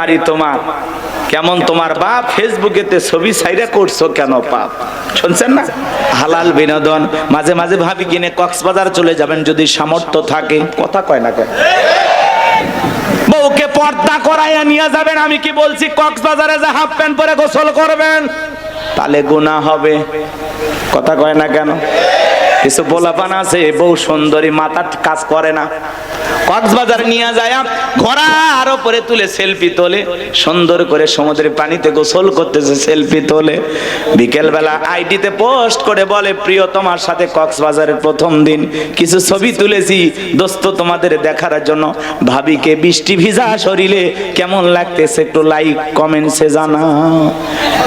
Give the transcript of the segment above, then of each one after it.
বাড়ি তোমার, কেমন তোমার বাপ, ফেসবুকেতে ছবি ছাইরা করছো কেন পাপ। শুনছেন না? হালাল বিনোদন। মাঝে মাঝে ভাবি কিনে কক্সবাজার চলে যাবেন যদি সামর্থ্য থাকে। কথা কয় না কেন? বউকে পর্দা করাইয়া নিয়ে যাবেন। আমি কি বলছি কক্সবাজারে যে হাফ প্যান্ট পরে গোসল করবেন, তাহলে গুনাহ হবে। কথা কয় না কেন? কিছু পোলাপান আছে বউ সুন্দরী, মাথার কাজ করে না, কক্সবাজার নিয়ে যায় ঘোড়ার উপরে তুলে সেলফি তোলে, সুন্দর করে সমুদ্রের পানিতে গোসল করতেছে, সেলফি তোলে। বিকেল বেলা আইডিতে পোস্ট করে বলে, প্রিয় তোমার সাথে কক্সবাজারের প্রথম দিন কিছু ছবি তুলেছি দোস্ত তোমাদের দেখার জন্য, ভাবিকে বৃষ্টি ভিজা শরীরে কেমন লাগতেছে একটু লাইক কমেন্টসে জানা।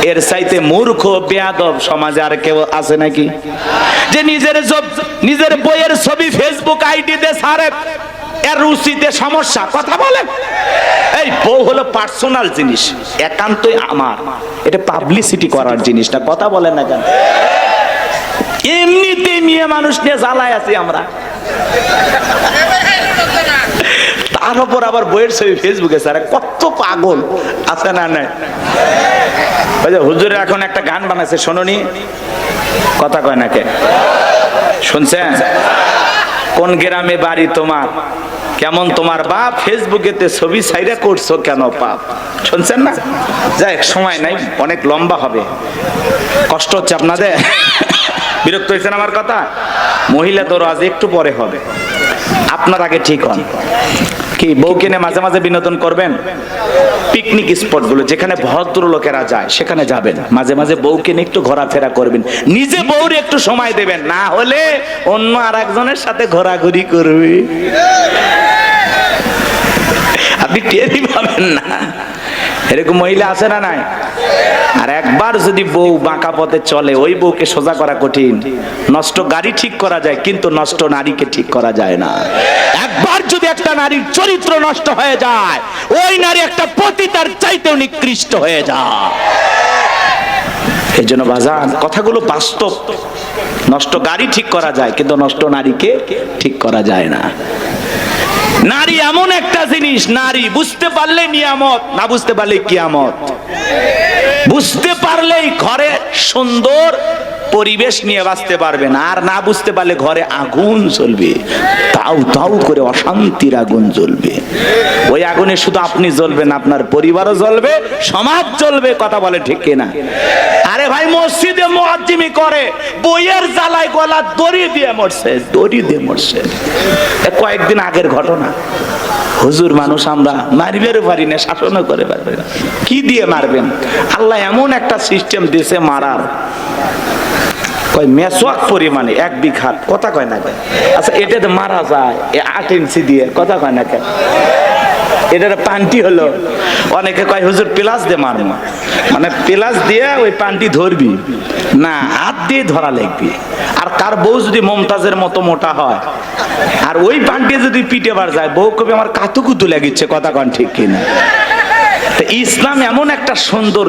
এর চাইতে মূর্খ বেয়াদব সমাজে আর কেউ আছে নাকি? যে নিজের বইয়ের ছবি ফেসবুক আইডিতে ছাড়ে, এর রুচিতে সমস্যা। কথা বলেন। এই বউ হলো পার্সোনাল জিনিস, একান্তই আমার, এটা পাবলিসিটি করার জিনিস না। কথা বলেন না কেন? এমনিতেই মেয়ে মানুষ নিয়ে জ্বালায় আছি আমরা, তার উপর আবার বইয়ের ছবি ফেসবুকে ছাড়ে। কত পাগল আছে না? নাই হুজুরে এখন একটা গান বানাইছে, শোনোনি? কথা কয় না কে? শুনছেন? কোন গ্রামে বাড়ি তোমার, কেমন তোমার বাপ, ফেসবুকেতে ছবি ছাইরা করছো কেন পাপ। শুনছেন না? যাই সময় নাই, অনেক লম্বা হবে, কষ্ট হচ্ছে আপনাদের, বিরক্ত হয়েছেন আমার কথা? মহিলা তো আজ একটু পরে হবে, আপনার আগে ঠিক হন। কি বউ কিনে মাঝে মাঝে বিনোদন করবেন? পিকনিক স্পট গুলো যেখানে ভদ্র লোকেরা যায় সেখানে যাবেন, মাঝে মাঝে বউ কিনে একটু ঘোরাফেরা করবেন, নিজে বউর একটু সময় দেবেন, না হলে অন্য আর একজনের সাথে ঘোরাঘুরি করবে, আপনি টেরই পাবেন না। এরকম মহিলা আছে না নাই? আর একবার যদি বউ বাঁকা পথে চলে, ওই বউকে সোজা করা কঠিন। নষ্ট গাড়ি ঠিক করা যায়, কিন্তু নষ্ট নারীকে ঠিক করা যায় না। একবার যদি একটা নারীর চরিত্র নষ্ট হয়ে যায়, ওই নারী একটা পতিতার চাইতেও নিকৃষ্ট হয়ে যায়। এই জন্য বাজান, কথাগুলো বাস্তব। নষ্ট গাড়ি ঠিক করা যায়, কিন্তু নষ্ট নারীকে ঠিক করা যায় না। নারী এমন একটা জিনিস, নারী বুঝতে পারলে নিয়ামত, না বুঝতে পারলে কিয়ামত। বুঝতে পারলেই ঘরে সুন্দর পরিবেশ নিয়ে বাঁচতে পারবেন, আর না বুঝতে পারলে ঘরে আগুন জ্বলবে, তাও তাও করে অশান্তির আগুন জ্বলবে। ওই আগুনে শুধু আপনি জ্বলবেন, আপনার পরিবারও জ্বলবে, সমাজ জ্বলবে। কথা বলে ঠিক কিনা? আরে ভাই, মসজিদে মুয়াজ্জিমি করে, বইয়ের জ্বালায় গলা দড়ি দিয়ে মরছে, দড়ি দিয়ে মরছে। কয়েকদিন আগের ঘটনা। হুজুর মানুষ আমরা, মারবেও পারি না, শাসনও করে পারবে না, কি দিয়ে মারবেন? আল্লাহ এমন একটা সিস্টেম দিয়েছে মারার, কয় মেসওয়াক পরিমাণে 1 বিঘা। কথা কয় না কেন? আচ্ছা, এটাতে মারা যায় 8 ইঞ্চি দিয়ে। কথা কয় না কেন? এটার পান্টি হলো, অনেকে কয় হুজুর প্লাস দিয়ে মারবো, মানে প্লাস দিয়ে ওই পান্টি ধরবি না, হাত দিয়ে ধরা লাগবে। আর কার বউ যদি মমতাজের মতো মোটা হয়, আর ওই পান্টি যদি পিঠে বার যায়, বউ কবে আমার কাতুকুতু লাগিচ্ছে। কথা কন ঠিক কিনা? ইসলাম এমন একটা সুন্দর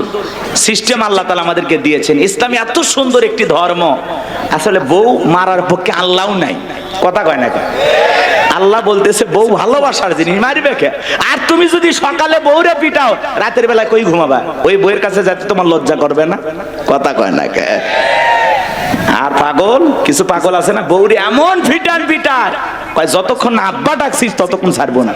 সিস্টেম আল্লাহ তাআলা আমাদেরকে দিয়েছেন। ইসলাম এত সুন্দর একটি ধর্ম, আসলে বউ মারার পক্ষে আল্লাহও নাই। কথা কয় না কেন? আল্লাহ বলতেছে বউ ভালোবাসার জিনিস, মারবে কে? আর তুমি যদি সকালে বউরে পিটাও, রাতের বেলা কই ঘুমাবা? ওই বউয়ের কাছে যেতে তোমার লজ্জা করবে না? কথা কয় না কে? আর পাগল, কিছু পাগল আছে না, বউরে এমন পিটান কয় যতক্ষণ না আব্বা ডাকছিস ততক্ষণ ছাড়বো না।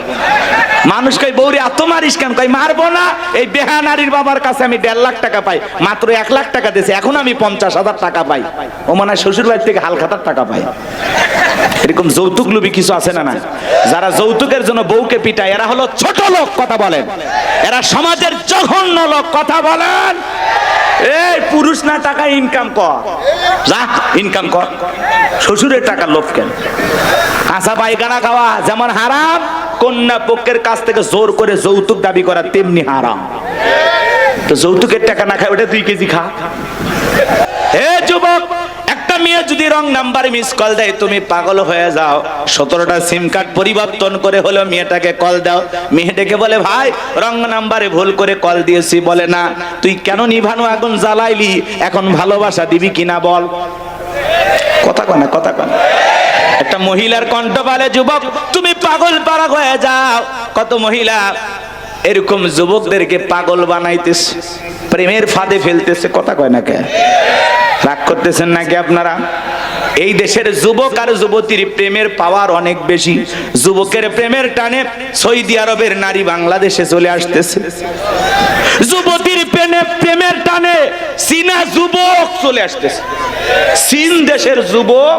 মানুষ কয় বউরে এত মারিস কেন? কয় মারবো না, এই বেহা নারীর বাবার কাছে আমি 1.5 লাখ টাকা পাই, মাত্র 1 লাখ টাকা দিয়েছে, এখন আমি 50,000 টাকা পাই। ও মনে হয় শ্বশুর বাড়ি থেকে হালখাতার টাকা পাই। এরকম যৌতুক লোভী কিছু আছে না? না, যারা যৌতুকের জন্য বউকে পিটায়, এরা হলো ছোট লোক। কথা বলেন। এরা সমাজের জঘন্য লোক। কথা বলেন। এই পুরুষ না টাকা ইনকাম কর, যা ইনকাম কর, শ্বশুরের টাকা লোভ কেন? কাঁচা পায়খানা খাওয়া যেমন হারাম, কন্যা পক্ষের কাছ থেকে জোর করে যৌতুক দাবি করা তেমনি হারাম। তো যৌতুকের টাকা না খায় ওটা 2 কেজি খা। হে যুবক, একটা মেয়ে যদি রং নাম্বারে মিস কল দেয়, তুমি পাগল হয়ে যাও। 17টা সিম কার্ড পরিবর্তন করে হলো মেয়েটাকে কল দাও। মেয়েটাকে বলে ভাই রং নাম্বারে ভুল করে কল দিয়েছি। বলে না, তুই কেন নিভানো আগুন জ্বালাইলি, এখন ভালোবাসা দিবি কিনা বল। কথা কয় না? কথা কয় না? একটা মহিলার কণ্ঠ বলে যুবক তুমি পাগল পারা হয়ে যাও। কত মহিলা এরকম যুবকদেরকে পাগল বানাইতেছে, প্রেমের ফাঁদে ফেলতেছে। কথা কয় না কে? রাগ করতেছেন নাকি আপনারা? এই দেশের যুবক আর যুবতীর প্রেমের পাওয়ার অনেক বেশি। যুবকের প্রেমের টানে সৌদি আরবের নারী বাংলাদেশে চলে আসতেছে, যুবতীর প্রেমের টানে চীনা যুবক চলে আসতেছে। চীন দেশের যুবক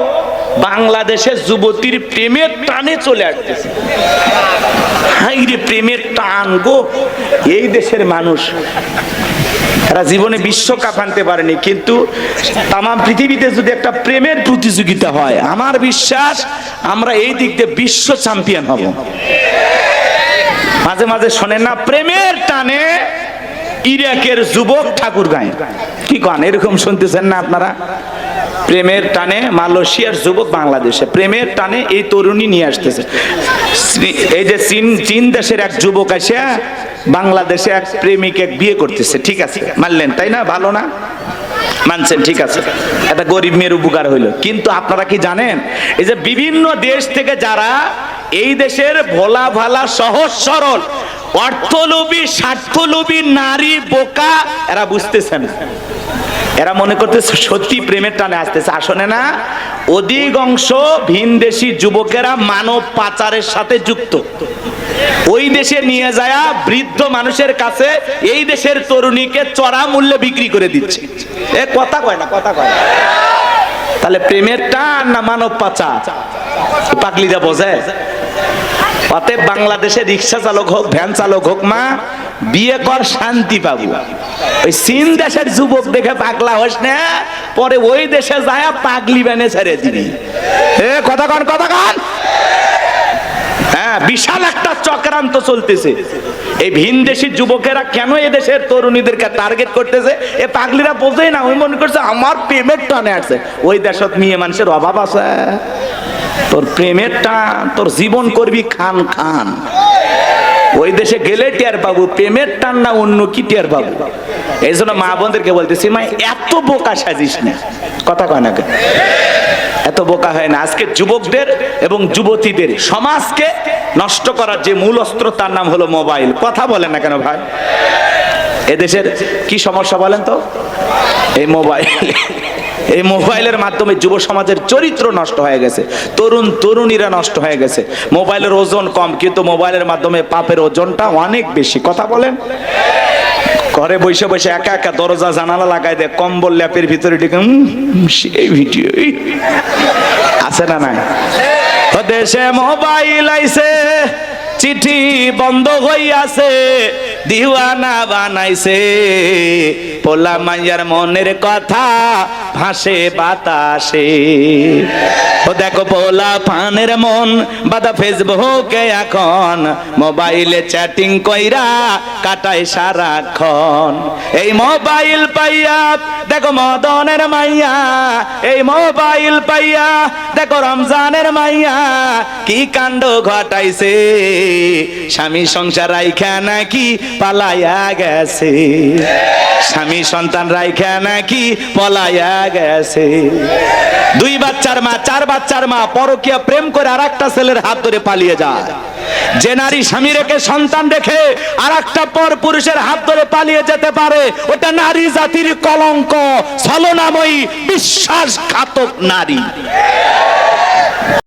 বাংলাদেশের যুবতীর প্রেমের টানে চলে আসতেছে। হাই রে প্রেমের টান গো! এই দেশের মানুষ এরা জীবনে বিশ্বকাপ আনতে পারেনি, কিন্তু তাম পৃথিবীতে যদি একটা প্রেমের প্রতিযোগিতা হয়, আমার বিশ্বাস আমরা এই দিক দিয়ে বিশ্ব চ্যাম্পিয়ন হব। মাঝে মাঝে শোনেন না, প্রেমের টানে ইরাকের যুবক ঠাকুর গায়। কি গান এরকম শুনতেছেন না আপনারা? প্রেমের টানে মালয়েশিয়ার যুবক বাংলাদেশে, প্রেমের টানে এই তরুণী নিয়ে আসতেছে। এই যে চীন দেশের এক যুবক এসে বাংলাদেশে এক প্রেমিকে বিয়ে করতেছে। ঠিক আছে, মানলেন তাই না? ভালো না? মানছেন, ঠিক আছে, একটা গরিব মেয়ের উপকার হইলো। কিন্তু আপনারা কি জানেন, এই যে বিভিন্ন দেশ থেকে যারা এই দেশের ভোলা ভালা সহজ সরল অর্থলোভী স্বার্থলোভী নারী বোকা, এরা বুঝতেছেন, এরা মনে করতেছে সত্যি প্রেমের টানে আসতেছে। আসলে না, অধিকাংশ ভিনদেশী যুবকেরা মানব পাচারের সাথে যুক্ত। ওই দেশে নিয়ে যায় বৃদ্ধ মানুষের কাছে এই দেশের তরুণীকে চড়া মূল্যে বিক্রি করে দিচ্ছে। এ কথা কয় না, কথা কয় না। তাহলে প্রেমের টান না মানব পাচার? পাগলিরা বোঝে। অতএব বাংলাদেশে রিক্সা চালক হোক, ভ্যান চালক হোক, মা বিয়ে কর, শান্তি পাবো। ওই চীন দেশের যুবক দেখে পাগলা হোস না, পরে ওই দেশে যায় পাগলি বানে ছেড়ে দিবি। এ কথা কন, কথা কন। হ্যাঁ, বিশাল একটা চক্রান্ত চলতেছে। এই ভিনদেশী যুবকেরা কেন এই দেশের তরুণীদেরকে টার্গেট করতেছে? এ পাগলিরা বোঝেই না, ওই মনে করছে আমার প্রেমের টানে আসছে। ওই দেশত মেয়ে মানুষের অভাব আছে? তোর প্রেমের টান, তোর জীবন করবি খান খান। ওই দেশে গেলে টিয়ার পাবো, প্রেমের টান না অন্য কি টিয়ার পাবো। এই জন্য মা বোনদেরকে বলতেছি, মা এত বোকা সাজিস না। কথা কয় না, এত বোকা হয় না। আজকে যুবকদের এবং যুবতীদের সমাজকে নষ্ট করার যে মূল অস্ত্র, তার নাম হলো মোবাইল। কথা বলেন না কেন ভাই? এদেশের কি সমস্যা বলেন তো? এই মোবাইল। এই মোবাইলের মাধ্যমে যুব সমাজের চরিত্র নষ্ট হয়ে গেছে, তরুণীরা নষ্ট হয়ে গেছে। মোবাইলের ওজন কম, কিন্তু মোবাইলের মাধ্যমে পাপের ওজনটা অনেক বেশি। কথা বলেন। ঘরে বসে বসে একা একা দরজা জানালা লাগাই দেয়, কম্বল ল্যাপের ভিতরে ঢুকে সেই ভিডিও আছে না নাই? দেশে মোবাইল আইছে, চিঠি বন্ধ হইয়াছে, দিওয়ানা বানাইছে, পোলা মাইয়ার মনের কথা ভাসে বাতাসে। ও দেখো পোলা পানের মন বাদা ফেসবুকে এখন, মোবাইলে চ্যাটিং কইরা কাটায় সারাক্ষণ। এই মোবাইল পাইয়া দেখো মদনের মাইয়া, এই মোবাইল পাইয়া দেখো রমজানের মাইয়া কি কাণ্ড ঘটাইছে। স্বামী সংসার রাইখা নাকি পালাইয়া গেছে, স্বামী সন্তান রাইখা নাকি পলাইয়া গেছে। 2 বাচ্চার মা, 4 বাচ্চার মা পরকীয়া প্রেম করে আরেকটা ছেলের হাত ধরে পালিয়ে যায়। যে নারী স্বামী রেখে সন্তান রেখে আরেকটা পর পুরুষের হাত ধরে পালিয়ে যেতে পারে, ওটা নারী জাতির কলঙ্ক, ছলনাময়ী বিশ্বাসঘাতক নারী।